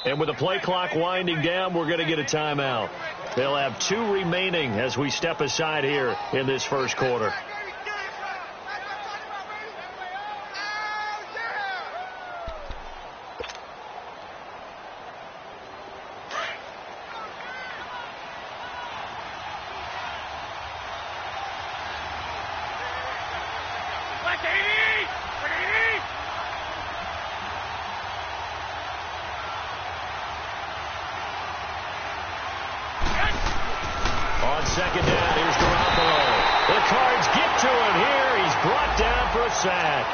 And with the play clock winding down, we're going to get a timeout. They'll have 2 remaining as we step aside here in this first quarter. On second down, here's Garoppolo. The Cards get to it here. He's brought down for a sack.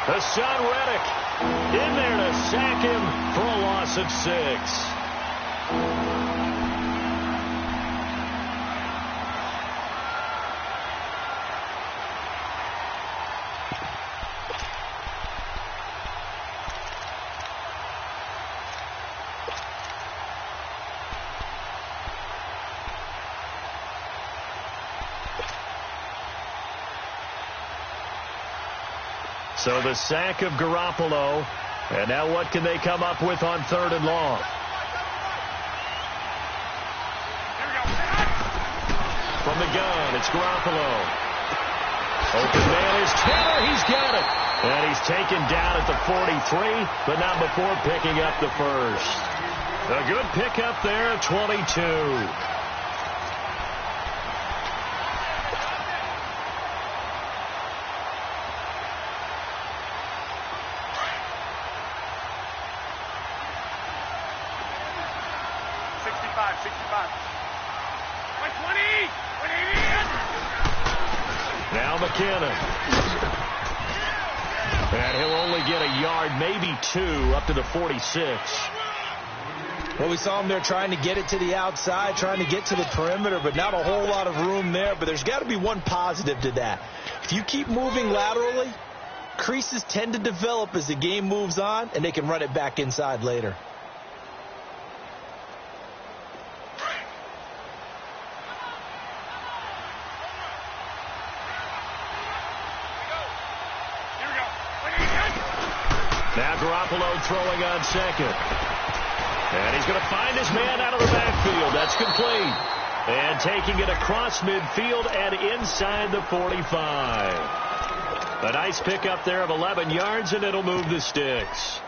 Hassan Reddick in there to sack him for a loss of 6. So the sack of Garoppolo. And now what can they come up with on 3rd and long? From the gun, it's Garoppolo. Open man is Taylor. He's got it. And he's taken down at the 43, but not before picking up the first. A good pickup there at 22. Now McKinnon. And he'll only get a yard, maybe 2, up to the 46. Well, we saw him there trying to get it to the outside, trying to get to the perimeter, but not a whole lot of room there. But there's got to be one positive to that. If you keep moving laterally, creases tend to develop as the game moves on, and they can run it back inside later. Now Garoppolo throwing on second. And he's going to find his man out of the backfield. That's complete. And taking it across midfield and inside the 45. A nice pickup there of 11 yards, and it'll move the sticks.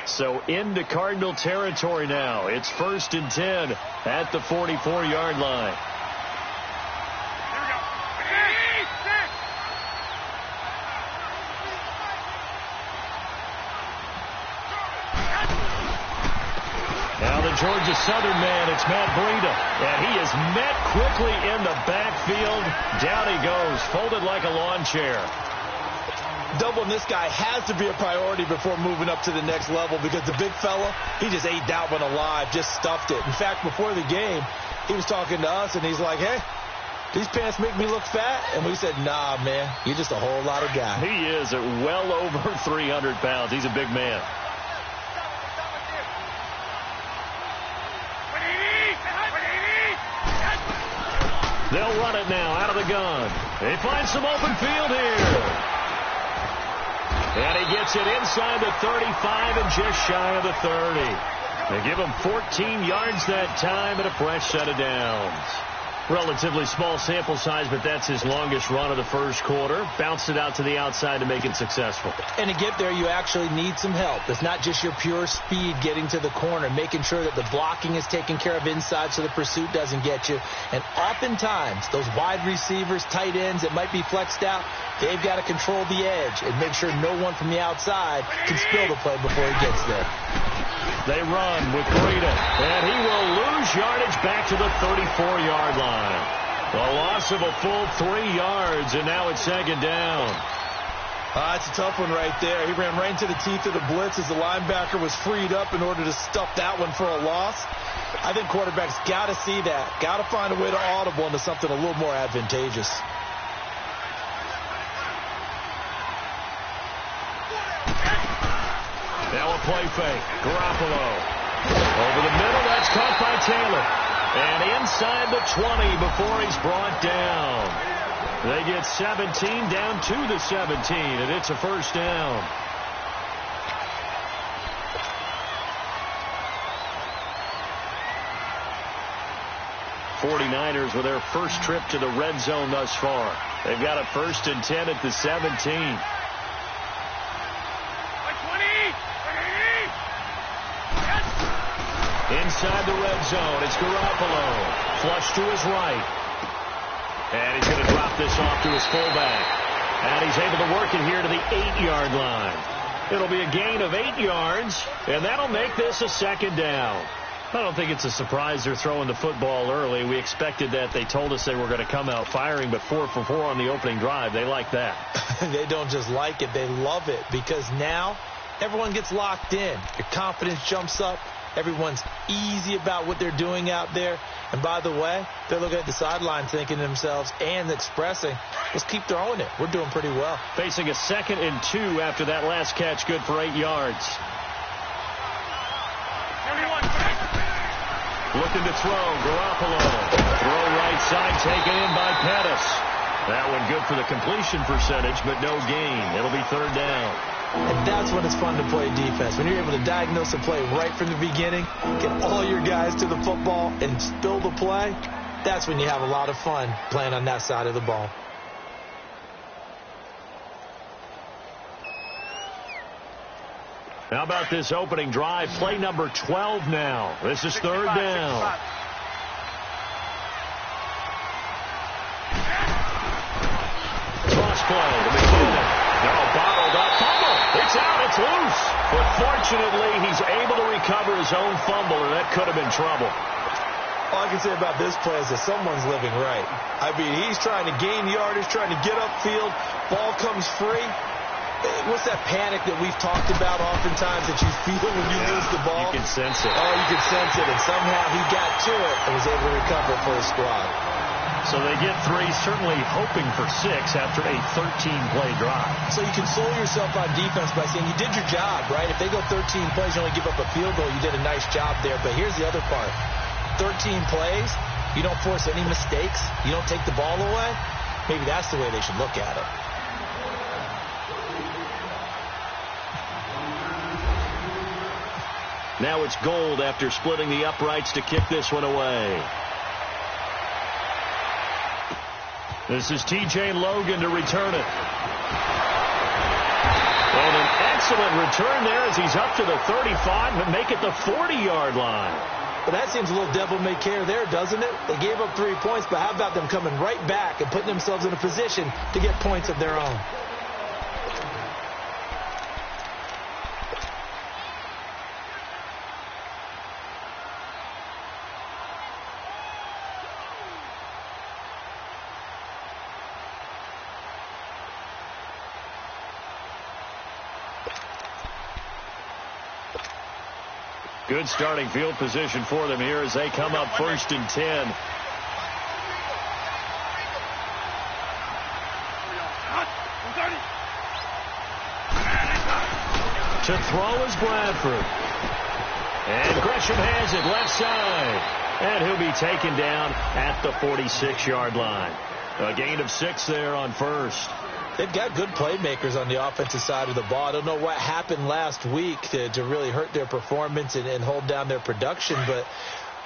So into Cardinal territory now. It's 1st and 10 at the 44-yard line. Now the Georgia Southern man, it's Matt Breida. And he is met quickly in the backfield. Down he goes, folded like a lawn chair. Doubling this guy has to be a priority before moving up to the next level, because the big fella, he just ate that one alive, just stuffed it. In fact, before the game, he was talking to us, and he's like, hey, these pants make me look fat. And we said, nah, man, you're just a whole lot of guy. He is at well over 300 pounds. He's a big man. They'll run it now out of the gun. They find some open field here. And he gets it inside the 35 and just shy of the 30. They give him 14 yards that time and a fresh set of downs. Relatively small sample size, but that's his longest run of the first quarter. Bounced it out to the outside to make it successful. And to get there, you actually need some help. It's not just your pure speed getting to the corner, making sure that the blocking is taken care of inside so the pursuit doesn't get you. And oftentimes, those wide receivers, tight ends that might be flexed out, they've got to control the edge and make sure no one from the outside can spill the play before he gets there. They run with Breida, and he will lose yardage back to the 34-yard line. A loss of a full 3 yards, and now it's 2nd down. It's a tough one right there. He ran right into the teeth of the blitz as the linebacker was freed up in order to stuff that one for a loss. I think quarterbacks got to see that. Got to find a way to audible into something a little more advantageous. Now a play fake. Garoppolo. Over the middle, that's caught by Taylor. And inside the 20 before he's brought down. They get 17 down to the 17, and it's a first down. '49ers with their first trip to the red zone thus far. They've got a 1st and 10 at the 17. Inside the red zone, it's Garoppolo. Flush to his right. And he's going to drop this off to his fullback. And he's able to work it here to the 8-yard line. It'll be a gain of 8 yards, and that'll make this a 2nd down. I don't think it's a surprise they're throwing the football early. We expected that. They told us they were going to come out firing, but 4 for 4 on the opening drive. They like that. They don't just like it. They love it because now everyone gets locked in. Your confidence jumps up. Everyone's easy about what they're doing out there. And by the way, they're looking at the sideline thinking to themselves and expressing, let's keep throwing it. We're doing pretty well. Facing a 2nd and 2 after that last catch, good for 8 yards. Looking to throw, Garoppolo. Throw right side, taken in by Pettis. That one good for the completion percentage, but no gain. It'll be 3rd down. And that's when it's fun to play defense. When you're able to diagnose a play right from the beginning, get all your guys to the football, and spill the play, that's when you have a lot of fun playing on that side of the ball. How about this opening drive? Play number 12 now. This is 3rd down. Cross play to McKinnon. No, bottled up. Fumble. It's out. It's loose. But fortunately, he's able to recover his own fumble, or that could have been trouble. All I can say about this play is that someone's living right. I mean, he's trying to gain yardage, trying to get upfield. Ball comes free. What's that panic that we've talked about oftentimes that you feel when you lose the ball? You can sense it. Oh, you can sense it. And somehow he got to it and was able to recover for his squad. So they get 3, certainly hoping for 6 after a 13-play drive. So you console yourself on defense by saying you did your job, right? If they go 13 plays, you only give up a field goal, you did a nice job there. But here's the other part. 13 plays, you don't force any mistakes, you don't take the ball away. Maybe that's the way they should look at it. Now it's Gold after splitting the uprights to kick this one away. This is T.J. Logan to return it. And an excellent return there as he's up to the 35 and make it the 40-yard line. But that seems a little devil-may-care there, doesn't it? They gave up 3 points, but how about them coming right back and putting themselves in a position to get points of their own? Good starting field position for them here as they come up 1st and 10. To throw is Bradford. And Gresham has it left side. And he'll be taken down at the 46-yard line. A gain of 6 there on 1st. They've got good playmakers on the offensive side of the ball. I don't know what happened last week to really hurt their performance and hold down their production, but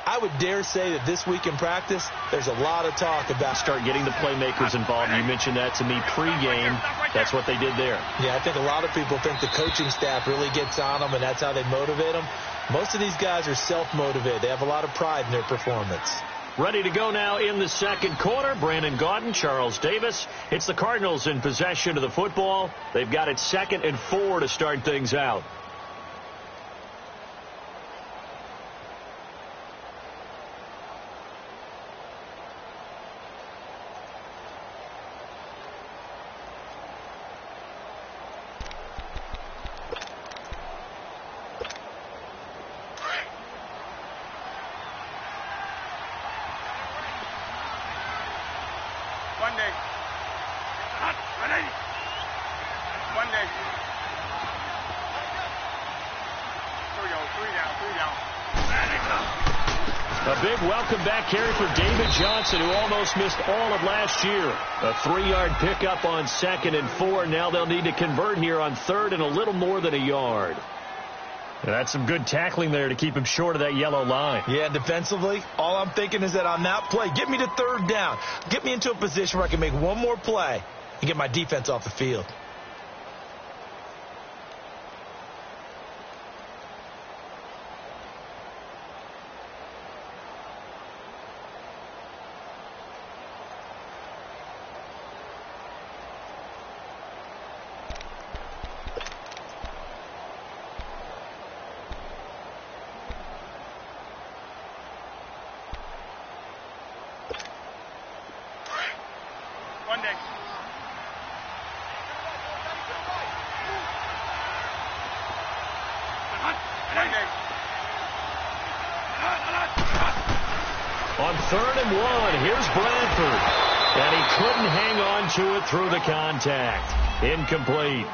I would dare say that this week in practice, there's a lot of talk about start getting the playmakers involved. You mentioned that to me pregame. That's what they did there. Yeah, I think a lot of people think the coaching staff really gets on them, and that's how they motivate them. Most of these guys are self-motivated. They have a lot of pride in their performance. Ready to go now in the 2nd quarter. Brandon Gaudin, Charles Davis. It's the Cardinals in possession of the football. They've got it 2nd and 4 to start things out. A big welcome back carry for David Johnson, who almost missed all of last year. A 3-yard pickup on 2nd and 4. Now they'll need to convert here on 3rd and a little more than a yard. And that's some good tackling there to keep him short of that yellow line. Yeah, defensively, all I'm thinking is that on that play, get me to 3rd down. Get me into a position where I can make one more play and get my defense off the field. On 3rd and 1, here's Bradford. And he couldn't hang on to it through the contact. Incomplete.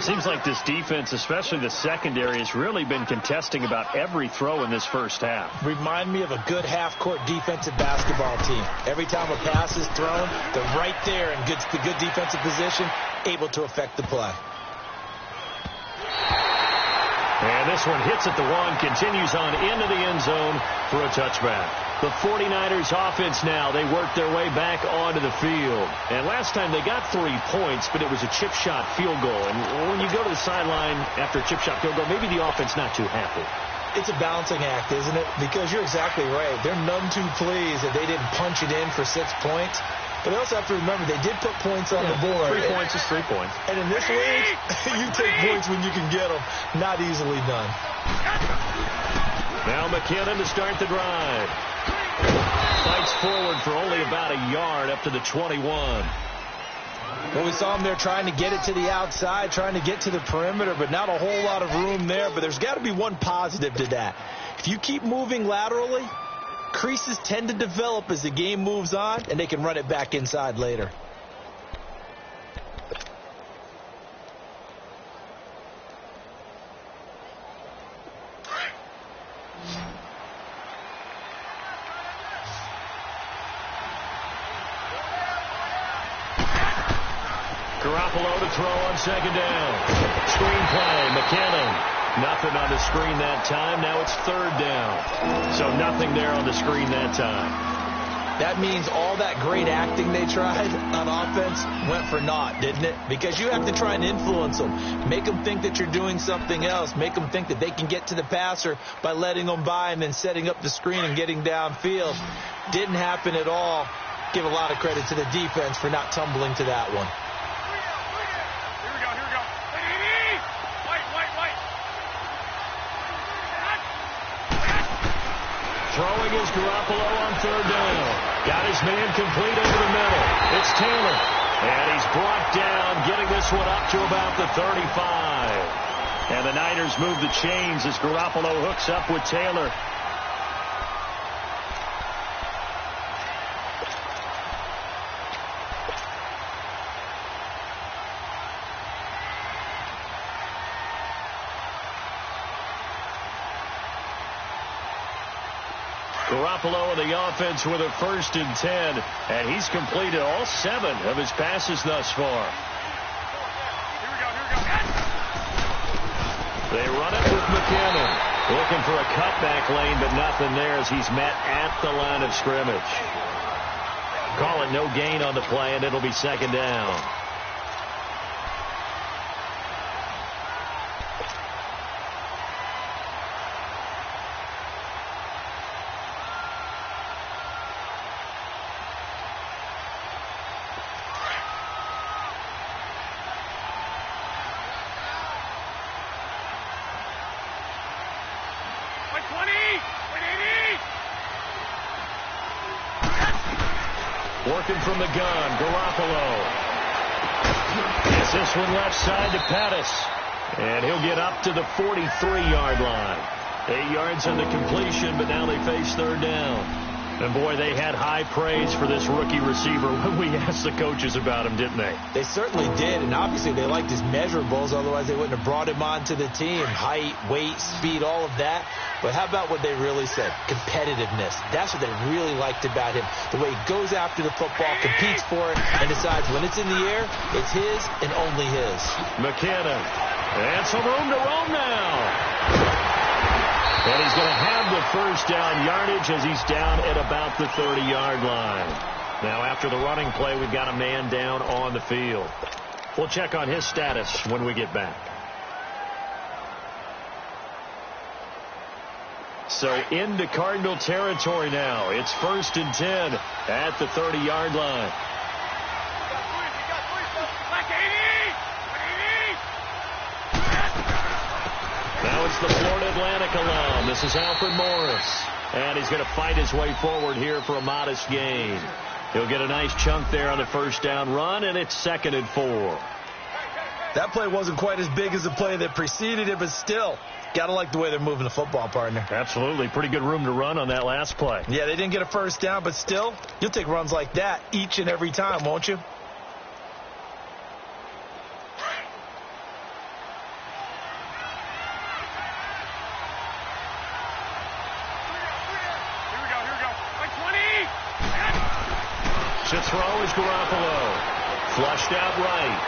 Seems like this defense, especially the secondary, has really been contesting about every throw in this first half. Remind me of a good half-court defensive basketball team. Every time a pass is thrown, they're right there in the good defensive position, able to affect the play. And this one hits at the 1, continues on into the end zone for a touchback. The 49ers offense now, they work their way back onto the field. And last time they got 3 points, but it was a chip shot field goal. And when you go to the sideline after a chip shot field goal, maybe the offense not too happy. It's a balancing act, isn't it? Because you're exactly right. They're none too pleased that they didn't punch it in for 6 points. But they also have to remember they did put points on the board. 3 points is 3 points. And in this league, you take points when you can get them. Not easily done. Now McKinnon to start the drive. Fights forward for only about a yard up to the 21. Well, we saw him there trying to get it to the outside, trying to get to the perimeter, but not a whole lot of room there. But there's got to be one positive to that. If you keep moving laterally, creases tend to develop as the game moves on, and they can run it back inside later. Garoppolo to throw on 2nd down. Screen play, McKinnon. Nothing on the screen that time. Now it's 3rd down. So nothing there on the screen that time. That means all that great acting they tried on offense went for naught, didn't it? Because you have to try and influence them. Make them think that you're doing something else. Make them think that they can get to the passer by letting them by and then setting up the screen and getting downfield. Didn't happen at all. Give a lot of credit to the defense for not tumbling to that one. Throwing is Garoppolo on 3rd down. Got his man complete over the middle. It's Taylor. And he's brought down, getting this one up to about the 35. And the Niners move the chains as Garoppolo hooks up with Taylor. Garoppolo in the offense with a 1st and 10, and he's completed all 7 of his passes thus far. They run it with McKinnon. Looking for a cutback lane, but nothing there as he's met at the line of scrimmage. Call it no gain on the play, and it'll be 2nd down. Working from the gun, Garoppolo. Gets this one left side to Pettis. And he'll get up to the 43-yard line. 8 yards on the completion, but now they face 3rd down. And, boy, they had high praise for this rookie receiver when we asked the coaches about him, didn't they? They certainly did, and obviously they liked his measurables. Otherwise, they wouldn't have brought him onto the team. Height, weight, speed, all of that. But how about what they really said? Competitiveness. That's what they really liked about him. The way he goes after the football, competes for it, and decides when it's in the air, it's his and only his. McKinnon. And some room to roam now. And he's going to have the first down yardage as he's down at about the 30-yard line. Now, after the running play, we've got a man down on the field. We'll check on his status when we get back. So into Cardinal territory now. It's 1st and 10 at the 30-yard line. Now it's the Florida Atlantic alum. This is Alfred Morris. And he's going to fight his way forward here for a modest gain. He'll get a nice chunk there on the first down run, and it's 2nd and 4. That play wasn't quite as big as the play that preceded it, but still, got to like the way they're moving the football, partner. Absolutely. Pretty good room to run on that last play. Yeah, they didn't get a first down, but still, you'll take runs like that each and every time, won't you? To throw is Garoppolo. Flushed out right.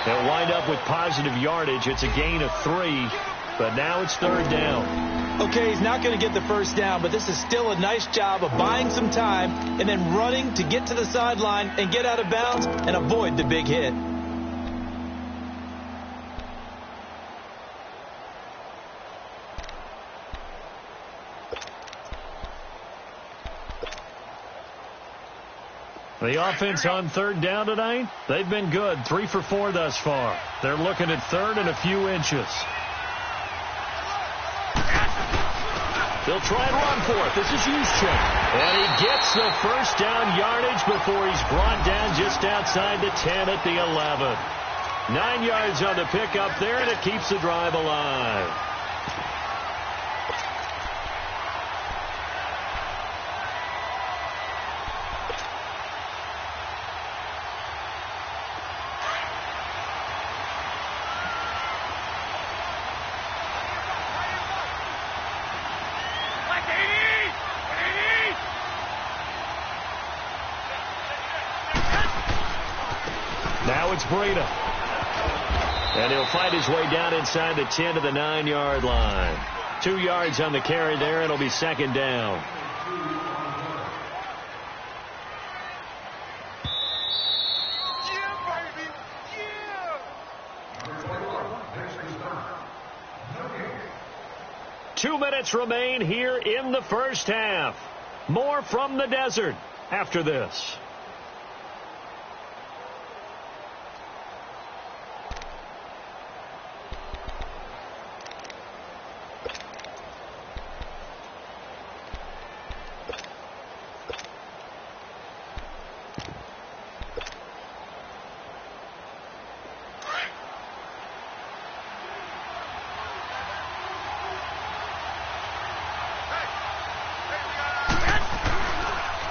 They'll wind up with positive yardage. It's a gain of 3, but now it's 3rd down. Okay, he's not going to get the first down, but this is still a nice job of buying some time and then running to get to the sideline and get out of bounds and avoid the big hit. The offense on 3rd down tonight, they've been good. 3 for 4 thus far. They're looking at 3rd and a few inches. They'll try and run for it. This is Juszczyk. And he gets the first down yardage before he's brought down just outside the 10 at the 11. 9 yards on the pickup there, and it keeps the drive alive. Now it's Breida. And he'll fight his way down inside the 10 to the 9-yard line. 2 yards on the carry there. It'll be 2nd down. Yeah, baby. Yeah. 2 minutes remain here in the first half. More from the desert after this.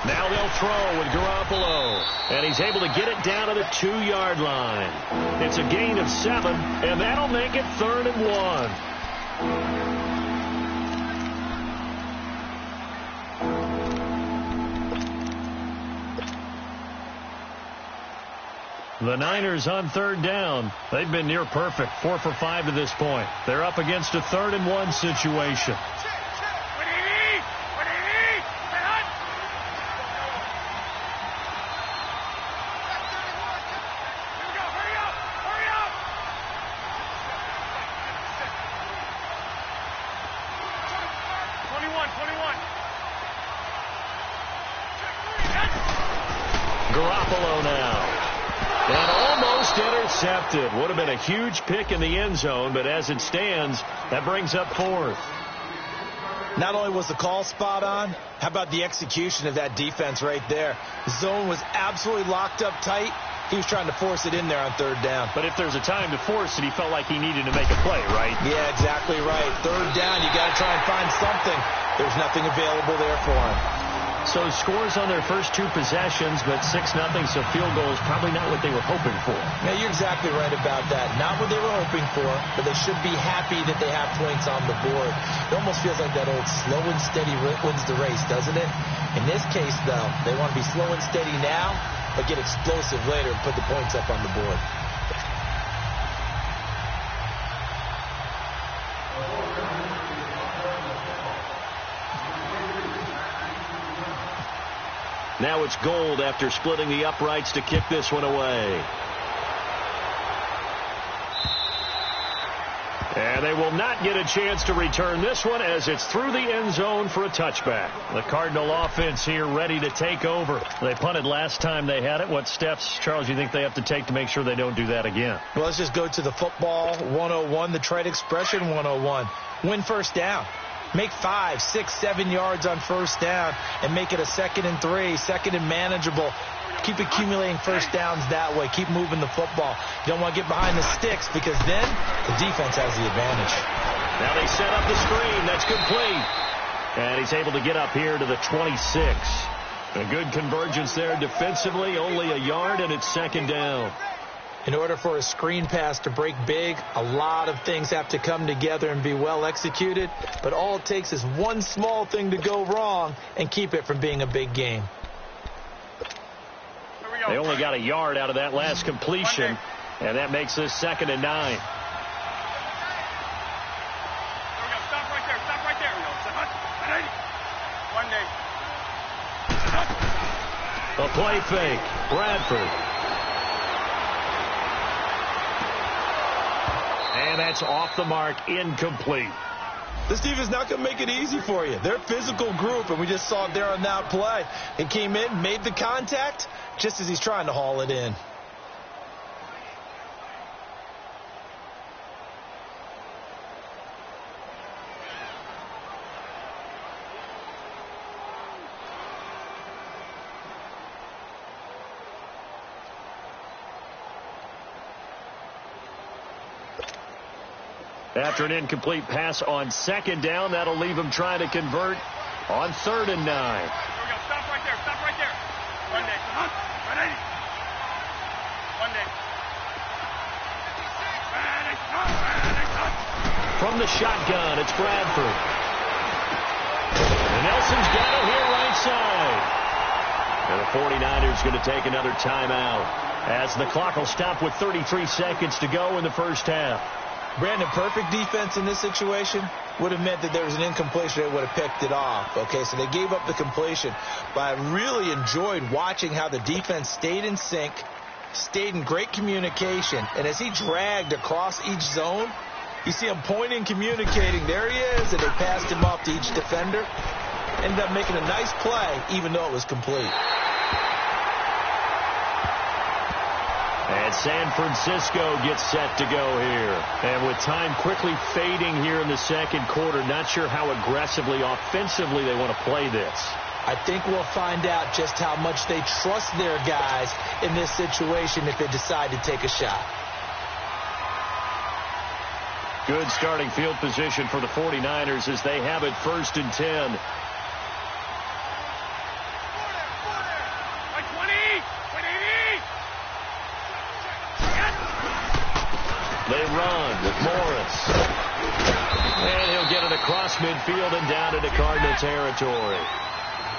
Now they'll throw with Garoppolo. And he's able to get it down to the 2-yard line. It's a gain of 7, and that'll make it 3rd and 1. The Niners on 3rd down. They've been near perfect, 4 for 5 to this point. They're up against a 3rd and 1 situation. Garoppolo now. And almost intercepted. Would have been a huge pick in the end zone, but as it stands, that brings up 4th. Not only was the call spot on, how about the execution of that defense right there? The zone was absolutely locked up tight. He was trying to force it in there on third down. But if there's a time to force it, he felt like he needed to make a play, right? Yeah, exactly right. Third down, you got to try and find something. There's nothing available there for him. So scores on their first two possessions, but 6-0, so field goal is probably not what they were hoping for. Yeah, you're exactly right about that. Not what they were hoping for, but they should be happy that they have points on the board. It almost feels like that old slow and steady wins the race, doesn't it? In this case, though, they want to be slow and steady now, but get explosive later and put the points up on the board. Now it's Gold after splitting the uprights to kick this one away. And they will not get a chance to return this one as it's through the end zone for a touchback. The Cardinal offense here ready to take over. They punted last time they had it. What steps, Charles, you think they have to take to make sure they don't do that again? Well, let's just go to the football 101, the trade expression 101. Win first down. Make 5, 6, 7 yards on first down and make it a 2nd and 3, 2nd and manageable. Keep accumulating first downs that way. Keep moving the football. You don't want to get behind the sticks because then the defense has the advantage. Now they set up the screen. That's complete. And he's able to get up here to the 26. A good convergence there defensively. Only a yard and it's 2nd down. In order for a screen pass to break big, a lot of things have to come together and be well executed. But all it takes is one small thing to go wrong and keep it from being a big game. They only got a yard out of that last completion, and that makes this 2nd and 9. Stop right there. Stop right there. A play fake. Bradford. And that's off the mark, incomplete. This defense is not going to make it easy for you. They're a physical group, and we just saw it there on that play. It came in, made the contact, just as he's trying to haul it in. After an incomplete pass on 2nd down, that'll leave him trying to convert on 3rd and 9. Stop right there. Stop right there. Ready. From the shotgun, it's Bradford. And Nelson's got it here right side. And the 49ers going to take another timeout as the clock will stop with 33 seconds to go in the first half. Brandon, perfect defense in this situation would have meant that there was an incompletion. They would have picked it off. Okay, so they gave up the completion. But I really enjoyed watching how the defense stayed in sync, stayed in great communication. And as he dragged across each zone, you see him pointing, communicating. There he is, and they passed him off to each defender. Ended up making a nice play, even though it was complete. And San Francisco gets set to go here. And with time quickly fading here in the second quarter, not sure how aggressively, offensively they want to play this. I think we'll find out just how much they trust their guys in this situation if they decide to take a shot. Good starting field position for the 49ers as they have it 1st and 10. They run with Morris. And he'll get it across midfield and down into Cardinal territory.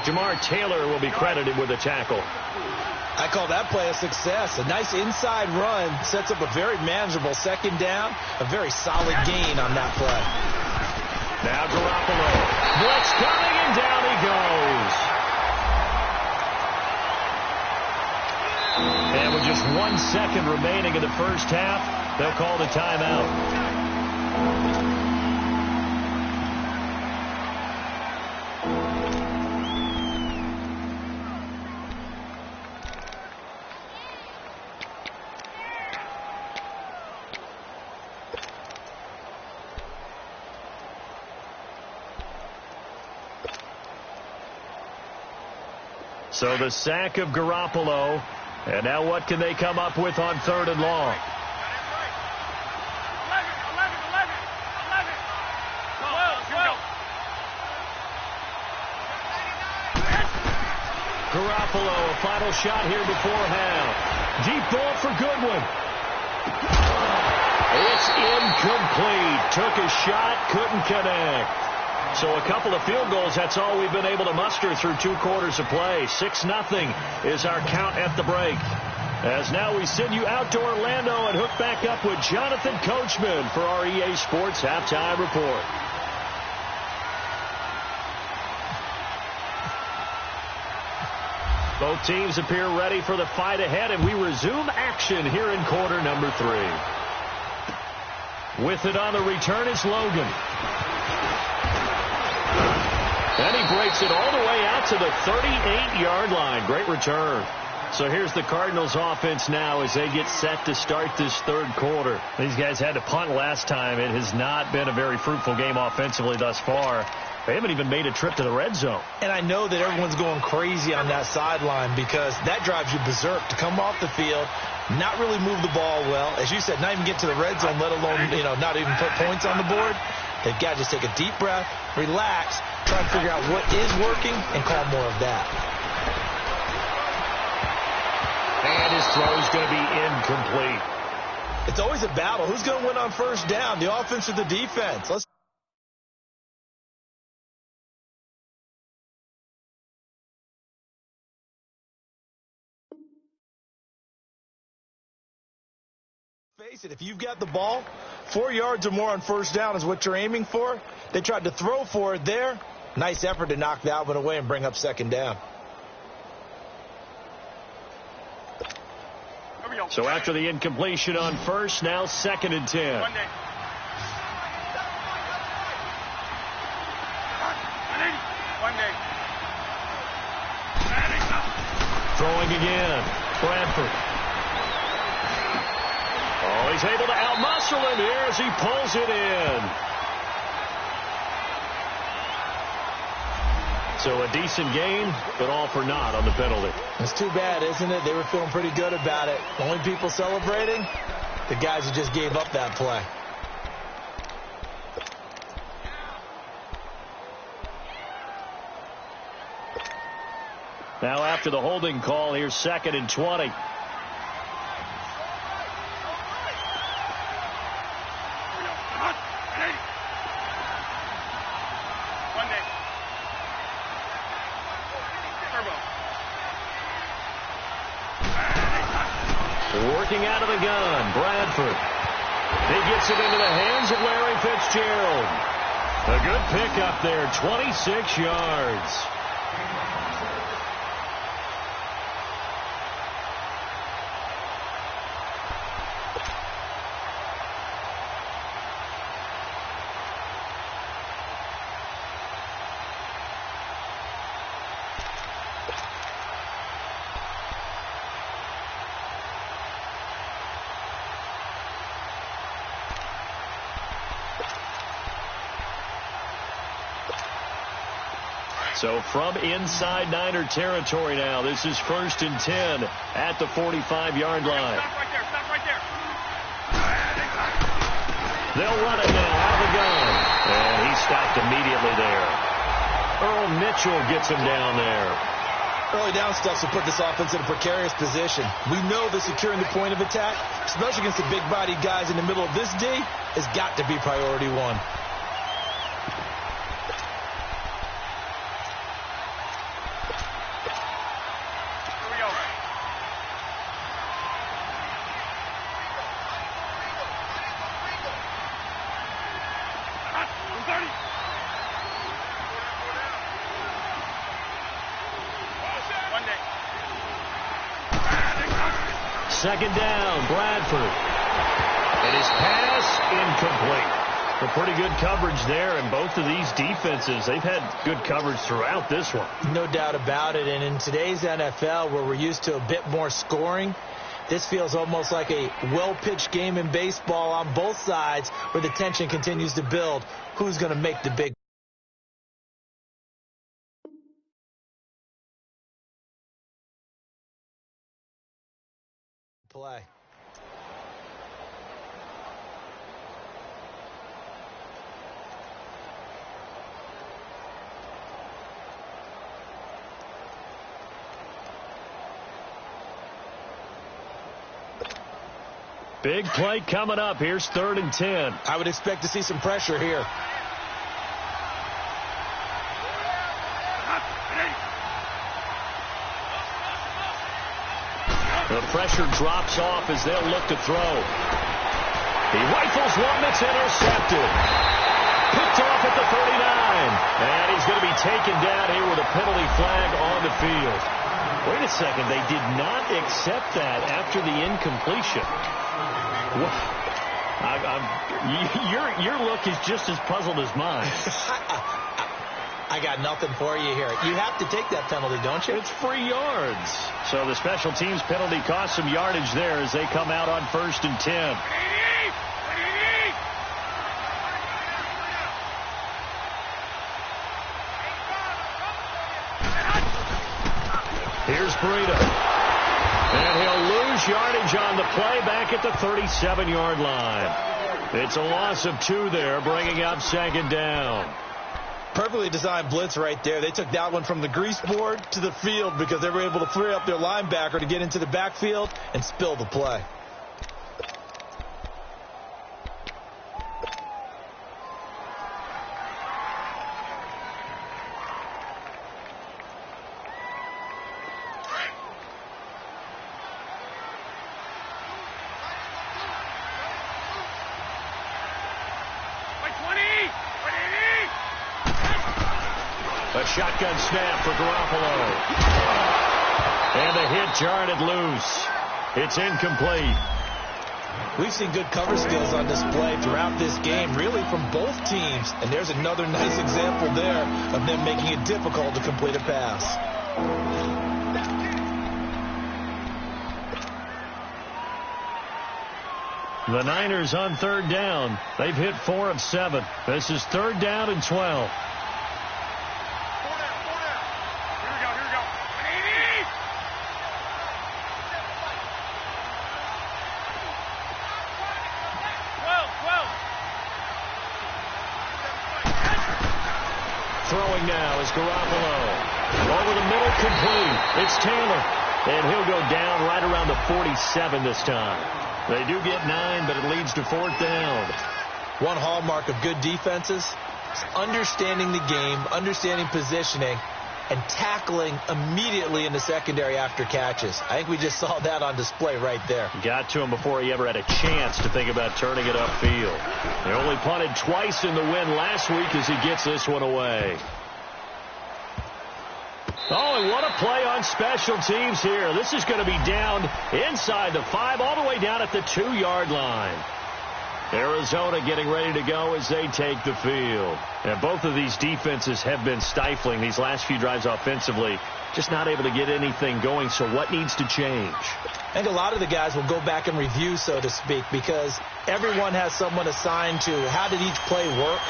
Jamar Taylor will be credited with a tackle. I call that play a success. A nice inside run sets up a very manageable 2nd down. A very solid gain on that play. Now Garoppolo. Blitz coming and down he goes. And with just 1 second remaining in the first half, they'll call the timeout. So the sack of Garoppolo And now what can they come up with on 3rd and long? Garoppolo, a final shot here before half. Deep ball for Goodwin. It's incomplete. Took a shot, couldn't connect. So a couple of field goals, that's all we've been able to muster through 2 quarters of play. 6-0 is our count at the break. As now we send you out to Orlando and hook back up with Jonathan Coachman for our EA Sports Halftime Report. Both teams appear ready for the fight ahead, and we resume action here in quarter number 3. With it on the return, it's Logan. And he breaks it all the way out to the 38-yard line. Great return. So here's the Cardinals offense now as they get set to start this 3rd quarter. These guys had to punt last time. It has not been a very fruitful game offensively thus far. They haven't even made a trip to the red zone. And I know that everyone's going crazy on that sideline because that drives you berserk to come off the field, not really move the ball well. As you said, not even get to the red zone, let alone, not even put points on the board. They've got to just take a deep breath, relax, try and figure out what is working, and call more of that. And his throw is going to be incomplete. It's always a battle. Who's going to win on 1st down, the offense or the defense? Let's face it, if you've got the ball, 4 yards or more on 1st down is what you're aiming for. They tried to throw for it there. Nice effort to knock that one away and bring up 2nd down. So after the incompletion on 1st, now 2nd and 10. Throwing again. Bradford. Oh, he's able to outmuscle him here as he pulls it in. So a decent game, but all for naught on the penalty. It's too bad, isn't it? They were feeling pretty good about it. Only people celebrating, the guys who just gave up that play. Now after the holding call, here's 2nd and 20. Working out of the gun, Bradford. He gets it into the hands of Larry Fitzgerald. A good pickup there, 26 yards. So from inside Niner territory now, this is 1st and 10 at the 45-yard line. Stop right there. Stop right there. They'll run it now out of the gun. And he stopped immediately there. Earl Mitchell gets him down there. Early down stuff will put this offense in a precarious position. We know that securing the point of attack, especially against the big-bodied guys in the middle of this D, has got to be priority 1. Second down, Bradford. And his pass incomplete. A pretty good coverage there, and both of these defenses, they've had good coverage throughout this one. No doubt about it, and in today's NFL, where we're used to a bit more scoring, this feels almost like a well-pitched game in baseball on both sides where the tension continues to build. Who's going to make the big play. Big play coming up. Here's 3rd and 10. I would expect to see some pressure here. The pressure drops off as they'll look to throw. He rifles one that's intercepted. Picked off at the 39. And he's going to be taken down here with a penalty flag on the field. Wait a second. They did not accept that after the incompletion. Your look is just as puzzled as mine. I got nothing for you here. You have to take that penalty, don't you? It's free yards. So the special teams penalty cost some yardage there as they come out on 1st and 10. Here's Breida. And he'll lose yardage on the play back at the 37-yard line. It's a loss of 2 there, bringing up 2nd down. Perfectly designed blitz right there. They took that one from the grease board to the field because they were able to free up their linebacker to get into the backfield and spill the play. A shotgun snap for Garoppolo. And the hit jarred loose. It's incomplete. We've seen good cover skills on display throughout this game, really from both teams. And there's another nice example there of them making it difficult to complete a pass. The Niners on 3rd down. They've hit 4 of 7. This is 3rd down and 12. Throwing now is Garoppolo. Over the middle, complete. It's Taylor. And he'll go down right around the 47 this time. They do get 9, but it leads to 4th down. One hallmark of good defenses is understanding the game, understanding positioning, and tackling immediately in the secondary after catches. I think we just saw that on display right there. Got to him before he ever had a chance to think about turning it upfield. They only punted twice in the win last week as he gets this one away. Oh, and what a play on special teams here. This is going to be down inside the 5, all the way down at the 2-yard line. Arizona getting ready to go as they take the field. And both of these defenses have been stifling these last few drives offensively. Just not able to get anything going, so what needs to change? I think a lot of the guys will go back and review, so to speak, because everyone has someone assigned to how did each play work.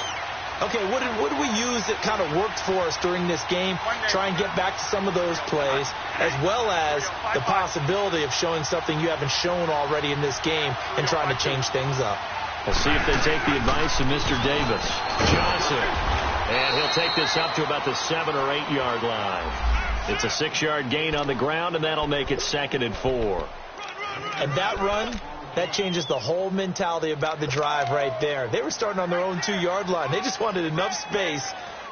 Okay, what did we use that kind of worked for us during this game? Try and get back to some of those plays, as well as the possibility of showing something you haven't shown already in this game and trying to change things up. We'll see if they take the advice of Mr. Davis. Johnson. And he'll take this up to about the 7 or 8 yard line. It's a 6-yard gain on the ground, and that'll make it 2nd and 4. And that run, that changes the whole mentality about the drive right there. They were starting on their own 2-yard line. They just wanted enough space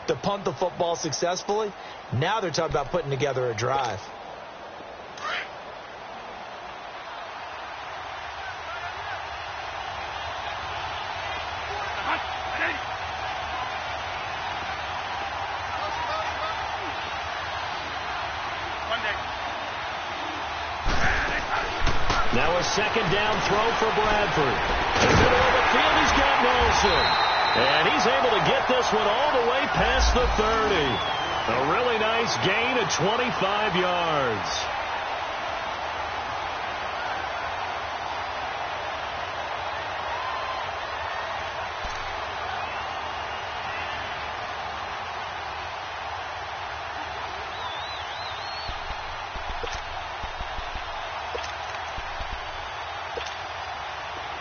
to punt the football successfully. Now they're talking about putting together a drive. Now a 2nd down throw for Bradford. In the middle of the field, he's got Nelson. And he's able to get this one all the way past the 30. A really nice gain of 25 yards.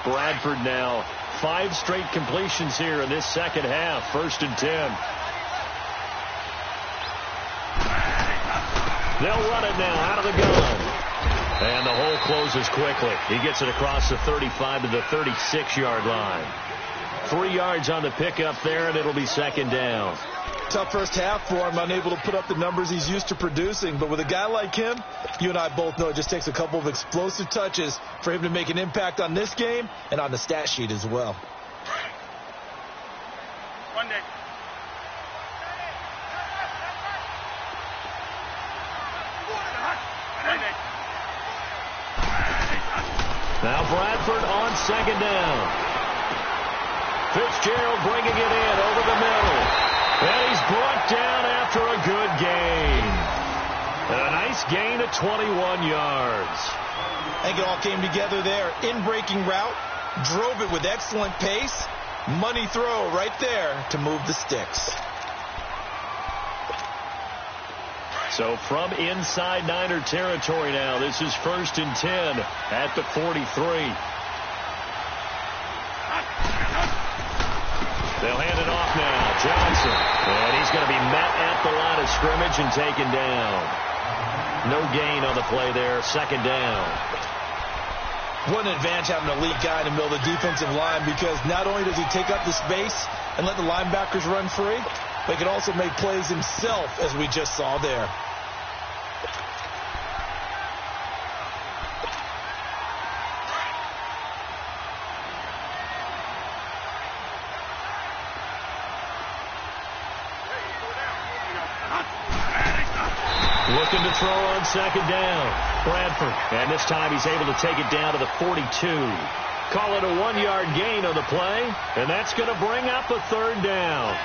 Bradford now 5 straight completions here in this second half. 1st and 10. They'll run it now out of the gun. And the hole closes quickly. He gets it across the 35 to the 36-yard line. 3 yards on the pickup there, and it'll be 2nd down. Tough first half for him, unable to put up the numbers he's used to producing. But with a guy like him, you and I both know it just takes a couple of explosive touches for him to make an impact on this game and on the stat sheet as well. Monday. Now Bradford on 2nd down. Fitzgerald bringing it in over the middle. And he's brought down after a good gain. A nice gain of 21 yards. I think it all came together there. In-breaking route, drove it with excellent pace. Money throw right there to move the sticks. So from inside Niner territory now, this is 1st and 10 at the 43. They'll hand it off now. Johnson. And he's going to be met at the line of scrimmage and taken down. No gain on the play there. 2nd down. What an advantage having an elite guy in the middle of the defensive line, because not only does he take up the space and let the linebackers run free, but he can also make plays himself, as we just saw there. Looking to throw on 2nd down. Bradford. And this time he's able to take it down to the 42. Call it a 1-yard gain on the play. And that's going to bring up a 3rd down.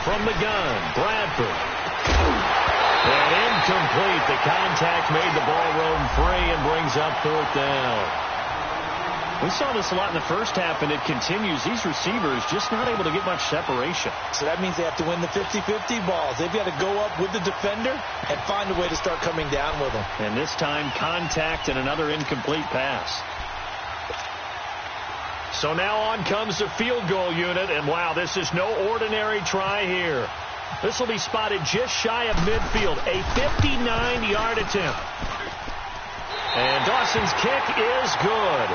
From the gun, Bradford. And incomplete. The contact made the ball roam free and brings up 4th down. We saw this a lot in the first half, and it continues. These receivers just not able to get much separation. So that means they have to win the 50-50 balls. They've got to go up with the defender and find a way to start coming down with them. And this time, contact and another incomplete pass. So now on comes the field goal unit, and wow, this is no ordinary try here. This will be spotted just shy of midfield, a 59-yard attempt. And Dawson's kick is good.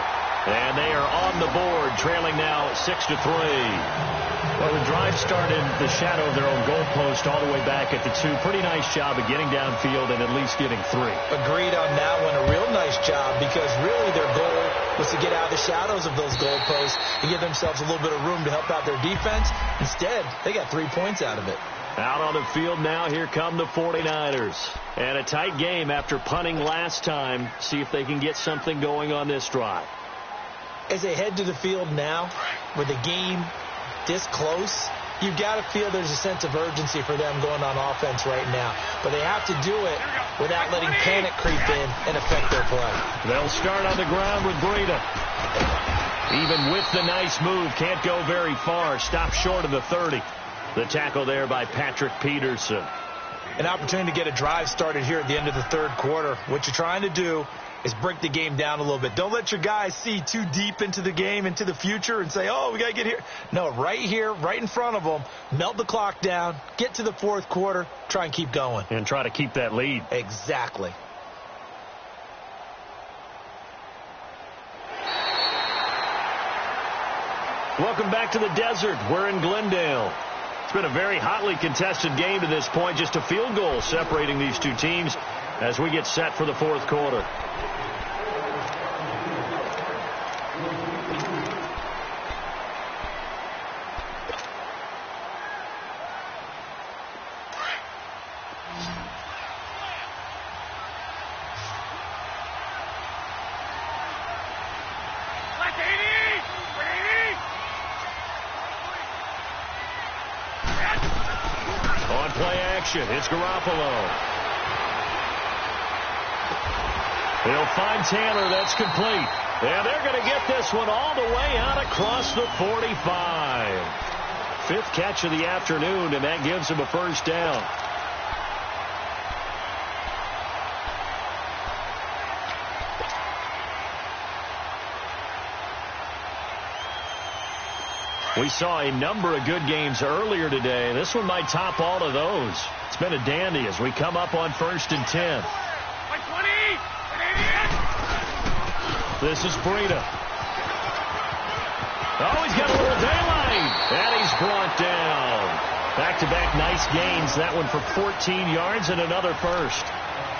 And they are on the board, trailing now 6-3. Well, the drive started the shadow of their own goalpost all the way back at the 2. Pretty nice job of getting downfield and at least getting 3. Agreed on that one. A real nice job, because really their goal was to get out of the shadows of those goalposts and give themselves a little bit of room to help out their defense. Instead, they got 3 points out of it. Out on the field now, here come the 49ers. And a tight game after punting last time. See if they can get something going on this drive. As they head to the field now, with the game this close, you've got to feel there's a sense of urgency for them going on offense right now. But they have to do it without letting panic creep in and affect their play. They'll start on the ground with Breida. Even with the nice move, can't go very far. Stopped short of the 30. The tackle there by Patrick Peterson. An opportunity to get a drive started here at the end of the 3rd quarter. What you're trying to do is break the game down a little bit. Don't let your guys see too deep into the game, into the future, and say, oh, we got to get here. No, right here, right in front of them, melt the clock down, get to the 4th quarter, try and keep going. And try to keep that lead. Exactly. Welcome back to the desert. We're in Glendale. It's been a very hotly contested game to this point. Just a field goal separating these two teams as we get set for the 4th quarter. action. It's Garoppolo. He'll find Taylor. That's complete. And they're going to get this one all the way out across the 45. Fifth catch of the afternoon, and that gives him a first down. We saw a number of good games earlier today. This one might top all of those. It's been a dandy as we come up on 1st and 10. This is Breida. Oh, he's got a little daylight. And he's brought down. Back-to-back nice gains. That one for 14 yards and another first.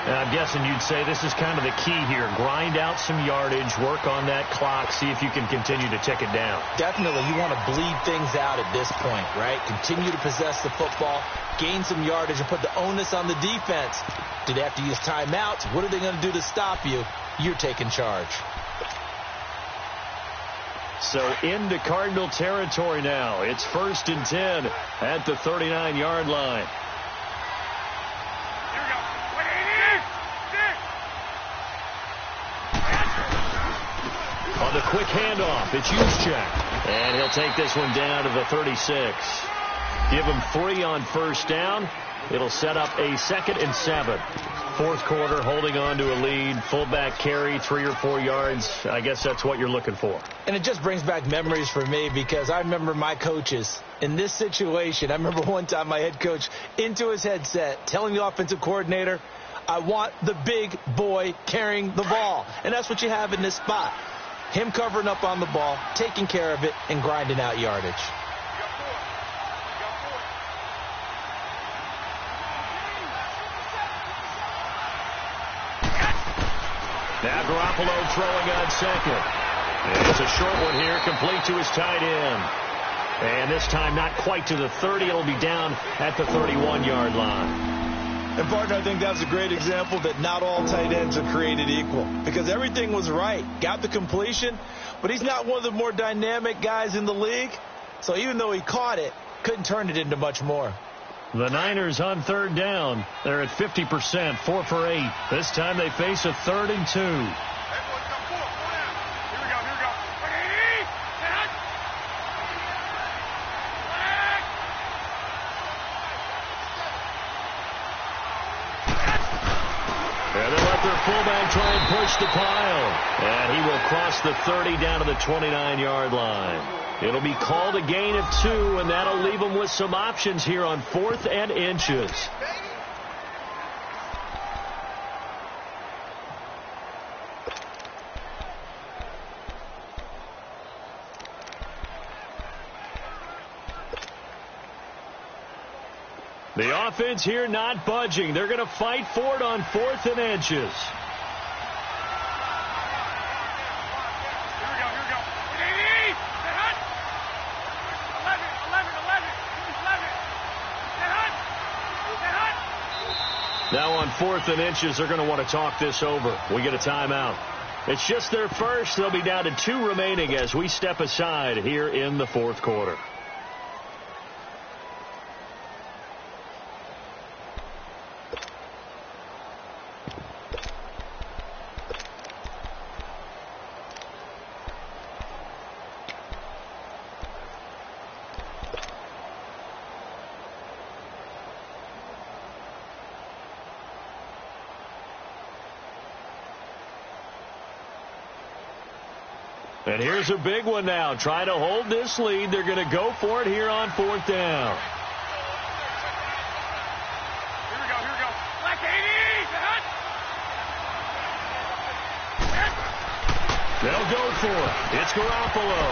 And I'm guessing you'd say this is kind of the key here. Grind out some yardage, work on that clock, see if you can continue to tick it down. Definitely. You want to bleed things out at this point, right? Continue to possess the football, gain some yardage, and put the onus on the defense. Do they have to use timeouts? What are they going to do to stop you? You're taking charge. So into Cardinal territory now. It's 1st and 10 at the 39-yard line. On the quick handoff, it's Juszczyk. And he'll take this one down to the 36. Give him 3 on first down. It'll set up a 2nd and 7. Fourth quarter, holding on to a lead. Fullback carry, 3 or 4 yards. I guess that's what you're looking for. And it just brings back memories for me because I remember my coaches in this situation. I remember one time my head coach into his headset telling the offensive coordinator, I want the big boy carrying the ball. And that's what you have in this spot. Him covering up on the ball, taking care of it, and grinding out yardage. Now Garoppolo throwing on second. And it's a short one here, complete to his tight end. And this time not quite to the 30. It'll be down at the 31-yard line. And, partner, I think that's a great example that not all tight ends are created equal because everything was right. Got the completion, but he's not one of the more dynamic guys in the league. So even though he caught it, couldn't turn it into much more. The Niners on 3rd down. They're at 50%, 4 for 8. This time they face a 3rd and 2. And they let their fullback try and push the pile. And he will cross the 30 down to the 29-yard line. It'll be called a gain of 2, and that'll leave them with some options here on 4th and inches. The offense here not budging. They're going to fight for it on 4th and inches. Now on 4th and inches, they're going to want to talk this over. We get a timeout. It's just their first. They'll be down to 2 remaining as we step aside here in the 4th quarter. And here's a big one now. Trying to hold this lead. They're going to go for it here on 4th down. Here we go. Black 80. They'll go for it. It's Garoppolo.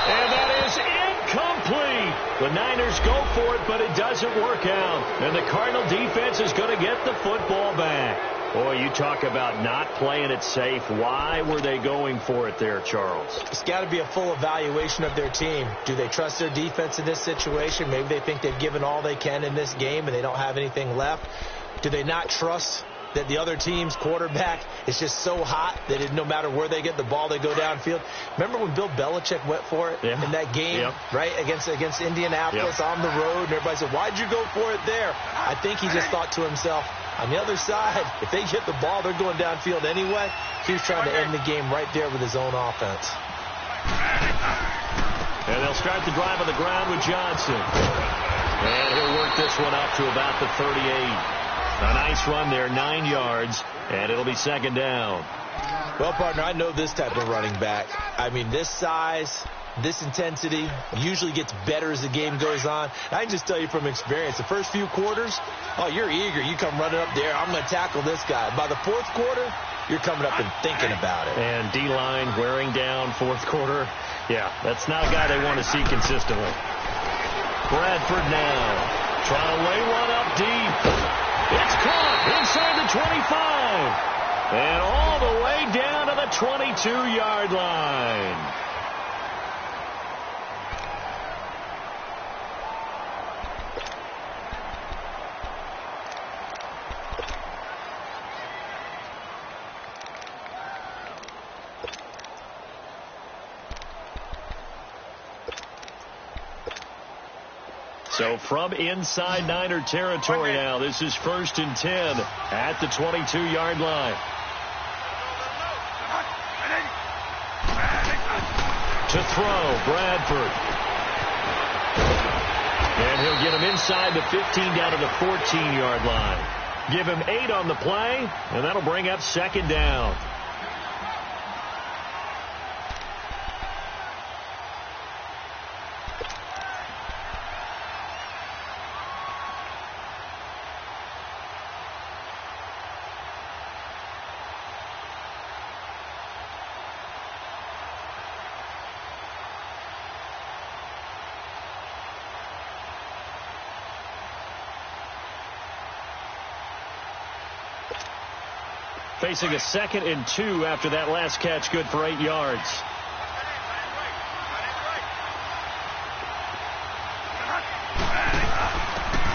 And that is incomplete. The Niners go for it, but it doesn't work out. And the Cardinal defense is going to get the football back. Boy, you talk about not playing it safe. Why were they going for it there, Charles? It's got to be a full evaluation of their team. Do they trust their defense in this situation? Maybe they think they've given all they can in this game and they don't have anything left. Do they not trust that the other team's quarterback is just so hot that no matter where they get the ball, they go downfield. Remember when Bill Belichick went for it in that game, right, against Indianapolis on the road, and everybody said, why'd you go for it there? I think he just thought to himself, on the other side, if they get the ball, they're going downfield anyway. He was trying to end the game right there with his own offense. And they'll start the drive on the ground with Johnson. And he'll work this one up to about the 38. A nice run there, 9 yards, and it'll be second down. Well, partner, I know this type of running back. I mean, this size, this intensity usually gets better as the game goes on. And I can just tell you from experience, the first few quarters, oh, you're eager. You come running up there, I'm going to tackle this guy. By the fourth quarter, you're coming up and thinking about it. And D-line wearing down fourth quarter. Yeah, that's not a guy they want to see consistently. Bradford now trying to lay one up deep. It's caught inside the 25. And all the way down to the 22-yard line. So from inside Niner territory now, this is 1st and 10 at the 22-yard line. To throw, Bradford. And he'll get him inside the 15 down to the 14-yard line. Give him 8 on the play, and that'll bring up second down. Facing a 2nd and 2 after that last catch, good for 8 yards.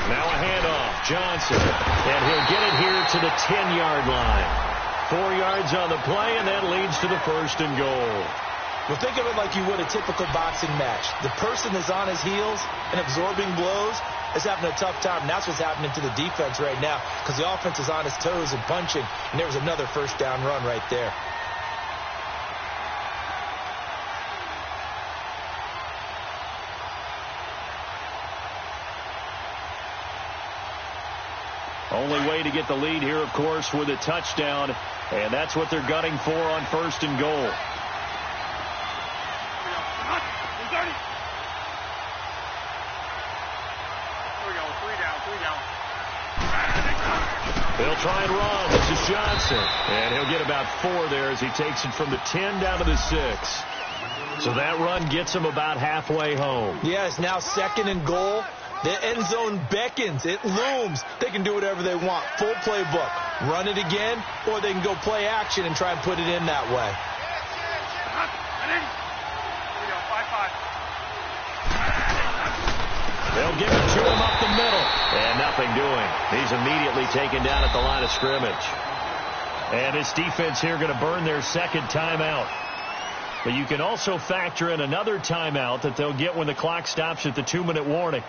Now a handoff, Johnson, and he'll get it here to the 10-yard line. 4 yards on the play, and that leads to the 1st and goal. Well, think of it like you would a typical boxing match. The person that's on his heels and absorbing blows is having a tough time. And that's what's happening to the defense right now because the offense is on his toes and punching. And there was another first down run right there. Only way to get the lead here, of course, with a touchdown. And that's what they're gunning for on 1st and goal. They'll try and run. This is Johnson. And he'll get about 4 there as he takes it from the 10 down to the 6. So that run gets him about halfway home. Yeah, it's now 2nd and goal. The end zone beckons. It looms. They can do whatever they want. Full playbook. Run it again, or they can go play action and try and put it in that way. They'll give it to him up the middle. And nothing doing. He's immediately taken down at the line of scrimmage. And this defense here going to burn their 2nd timeout. But you can also factor in another timeout that they'll get when the clock stops at the 2-minute warning.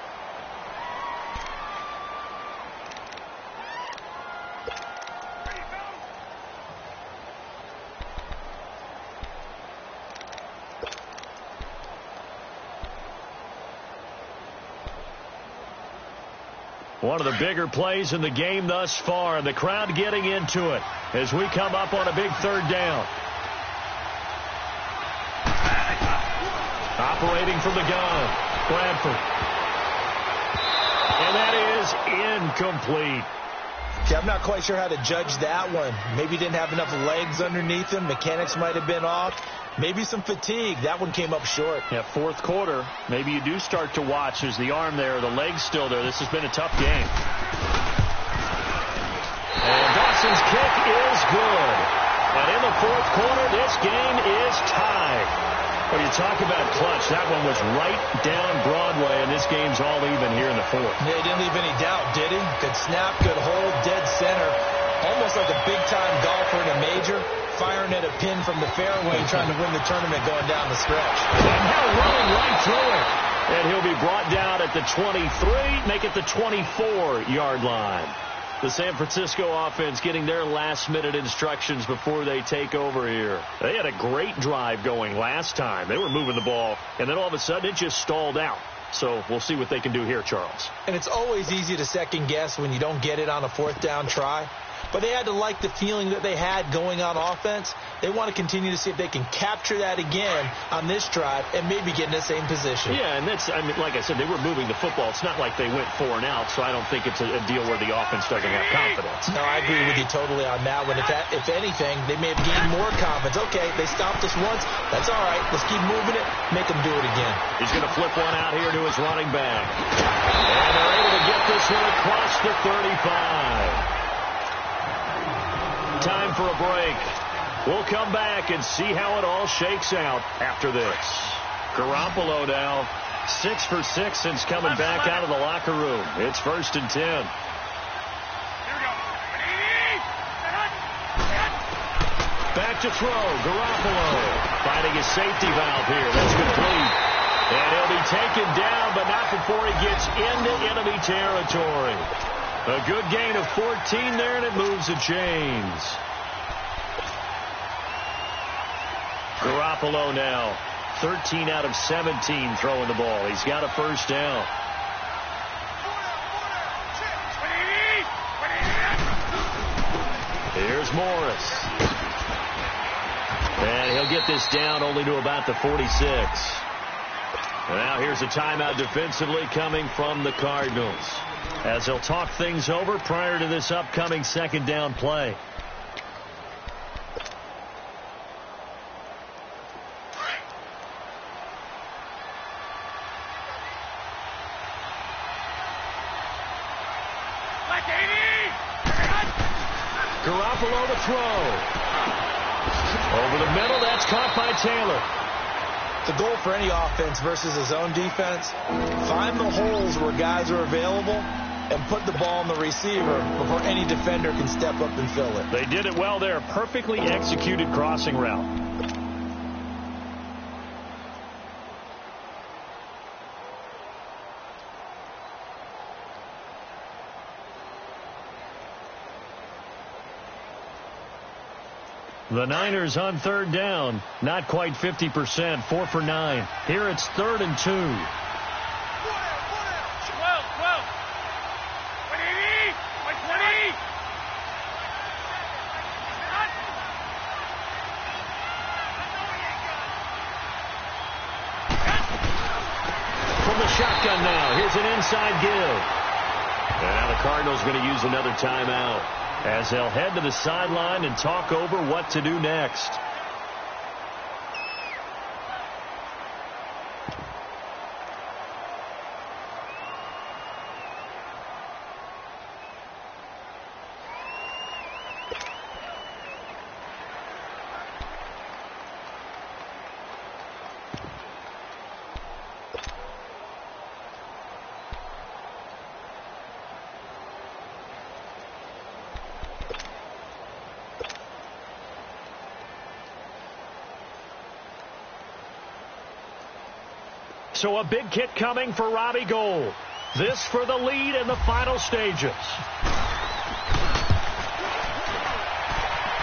One of the bigger plays in the game thus far, and the crowd getting into it as we come up on a big 3rd down. Operating from the gun, Bradford. And that is incomplete. Yeah, I'm not quite sure how to judge that one. Maybe he didn't have enough legs underneath him. Mechanics might have been off. Maybe some fatigue. That one came up short. Yeah, 4th quarter. Maybe you do start to watch. There's the arm there, the leg's still there. This has been a tough game. And Dawson's kick is good. And in the 4th quarter, this game is tied. When you talk about clutch, that one was right down Broadway, and this game's all even here in the 4th. Yeah, he didn't leave any doubt, did he? Good snap, good hold, dead center. Almost like a big-time golfer in a major, firing at a pin from the fairway, trying to win the tournament going down the stretch. And now running right through it. And he'll be brought down at the 23, make it the 24-yard line. The San Francisco offense getting their last-minute instructions before they take over here. They had a great drive going last time. They were moving the ball, and then all of a sudden it just stalled out. So we'll see what they can do here, Charles. And it's always easy to second-guess when you don't get it on a fourth-down try. But they had to like the feeling that they had going on offense. They want to continue to see if they can capture that again on this drive and maybe get in the same position. Yeah, and that's, I mean, like I said, they were moving the football. It's not like they went 4 and out, so I don't think it's a deal where the offense doesn't have confidence. No, I agree with you totally on that one. If anything, they may have gained more confidence. Okay, they stopped us once. That's all right. Let's keep moving it. Make them do it again. He's going to flip one out here to his running back. And they're able to get this one across the 35. Time for a break. We'll come back and see how it all shakes out after this. Garoppolo now 6 for 6 since coming back out of the locker room. It's 1st and 10. Here we go. Back to throw. Garoppolo finding his safety valve here. That's complete. And he'll be taken down, but not before he gets into enemy territory. A good gain of 14 there, and it moves the chains. Garoppolo now 13 out of 17 throwing the ball. He's got a first down. Here's Morris. And he'll get this down only to about the 46. Now here's a timeout defensively coming from the Cardinals, as they'll talk things over prior to this upcoming second down play. Garoppolo to throw. Over the middle, that's caught by Taylor. The goal for any offense versus his own defense, find the holes where guys are available and put the ball in the receiver before any defender can step up and fill it. They did it well there. Perfectly executed crossing route. The Niners on 3rd down. Not quite 50%. 4 for 9. Here it's 3rd and 2. 12. From the shotgun now. Here's an inside give. And now the Cardinals going to use another timeout, as they'll head to the sideline and talk over what to do next. So a big kick coming for Robbie Gould. This for the lead in the final stages.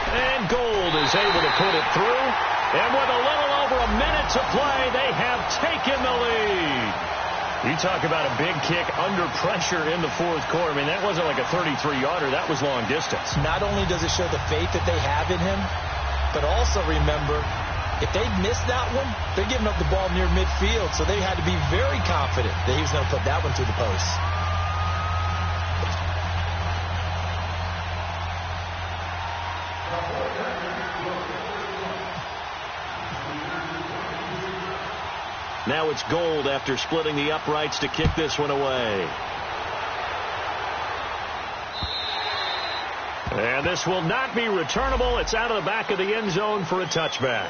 And Gould is able to put it through. And with a little over a minute to play, they have taken the lead. You talk about a big kick under pressure in the 4th quarter. I mean, that wasn't like a 33-yarder. That was long distance. Not only does it show the faith that they have in him, but also remember, if they miss that one, they're giving up the ball near midfield, so they had to be very confident that he was going to put that one through the post. Now it's Gould after splitting the uprights to kick this one away. And this will not be returnable. It's out of the back of the end zone for a touchback.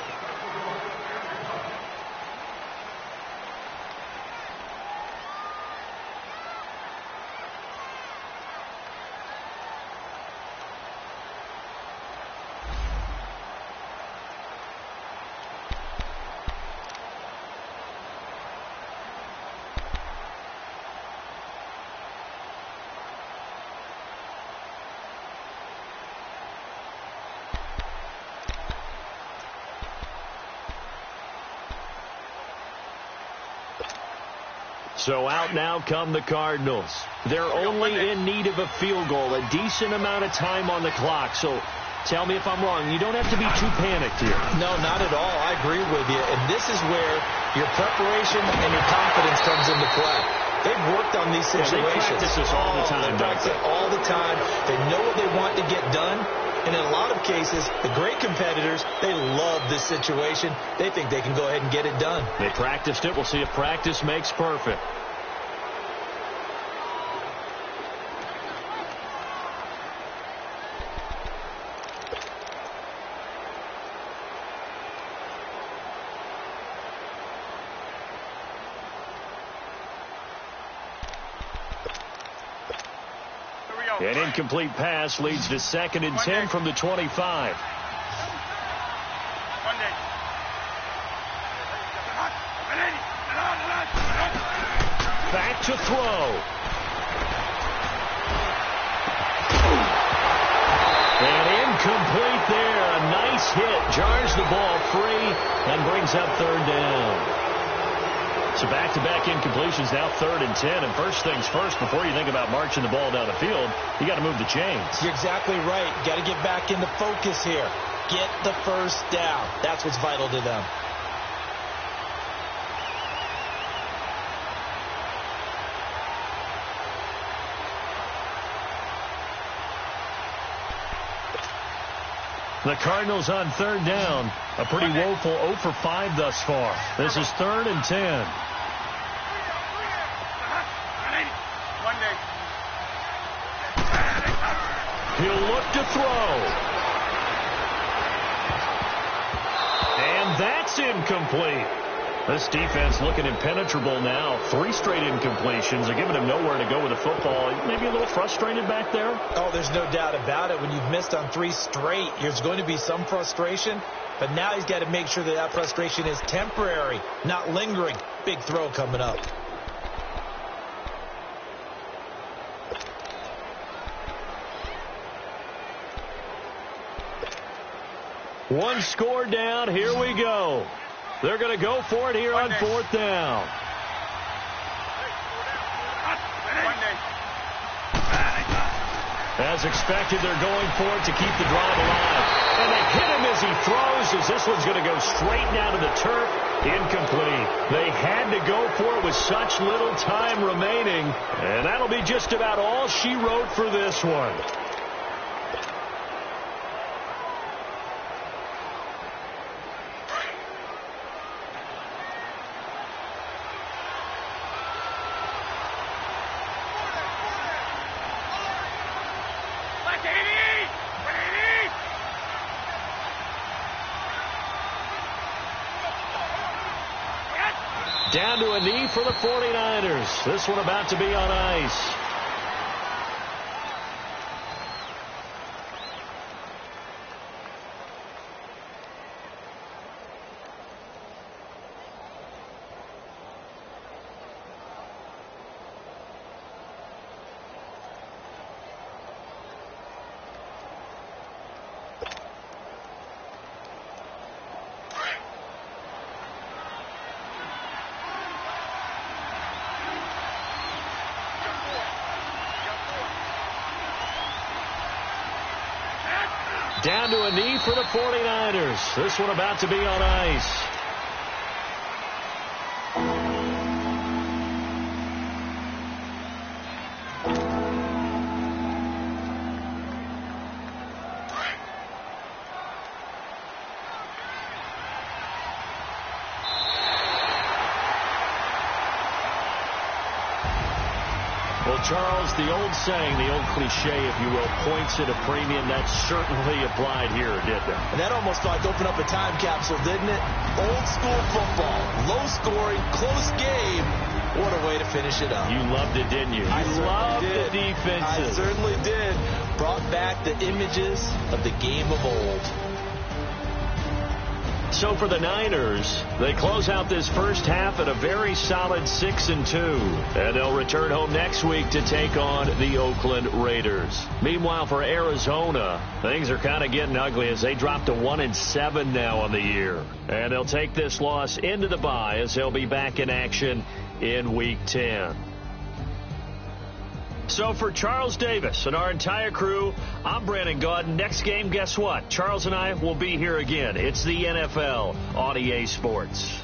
So out now come the Cardinals. They're only in need of a field goal, a decent amount of time on the clock. So tell me if I'm wrong. You don't have to be too panicked here. No, not at all. I agree with you. And this is where your preparation and your confidence comes into play. They've worked on these situations. Yeah, they practice this all the time. They practice it all the time. They know what they want to get done. And in a lot of cases, the great competitors, they love this situation. They think they can go ahead and get it done. They practiced it. We'll see if practice makes perfect. An incomplete pass leads to 2nd and 10 from the 25. Back to throw. And incomplete there. A nice hit. Jars the ball free and brings up 3rd down. So back-to-back incompletions, now 3rd and 10. And first things first, before you think about marching the ball down the field, you got to move the chains. You're exactly right. Got to get back into focus here. Get the first down. That's what's vital to them. The Cardinals on 3rd down. A pretty woeful 0 for 5 thus far. This is 3rd and 10. He'll look to throw. And that's incomplete. This defense looking impenetrable now. 3 straight incompletions. They're giving him nowhere to go with the football. Maybe a little frustrated back there. Oh, there's no doubt about it. When you've missed on 3 straight, there's going to be some frustration. But now he's got to make sure that that frustration is temporary, not lingering. Big throw coming up. One score down. Here we go. They're going to go for it here on 4th down. As expected, they're going for it to keep the drive alive. And they hit him as he throws, as this one's going to go straight down to the turf. Incomplete. They had to go for it with such little time remaining. And that'll be just about all she wrote for this one. Down to a knee for the 49ers. This one about to be on ice. Down to a knee for the 49ers. This one about to be on ice. Well, Charles, the old saying, the old cliche, if you will, points at a premium. That certainly applied here, didn't it? And that almost like opened up a time capsule, didn't it? Old school football, low scoring, close game. What a way to finish it up. You loved it, didn't you? I loved did. The defenses. I certainly did. Brought back the images of the game of old. So for the Niners, they close out this first half at a very solid 6-2. And they'll return home next week to take on the Oakland Raiders. Meanwhile, for Arizona, things are kind of getting ugly as they drop to 1-7 now on the year. And they'll take this loss into the bye as they'll be back in action in Week 10. So for Charles Davis and our entire crew, I'm Brandon Gaudin. Next game, guess what? Charles and I will be here again. It's the NFL on EA Sports.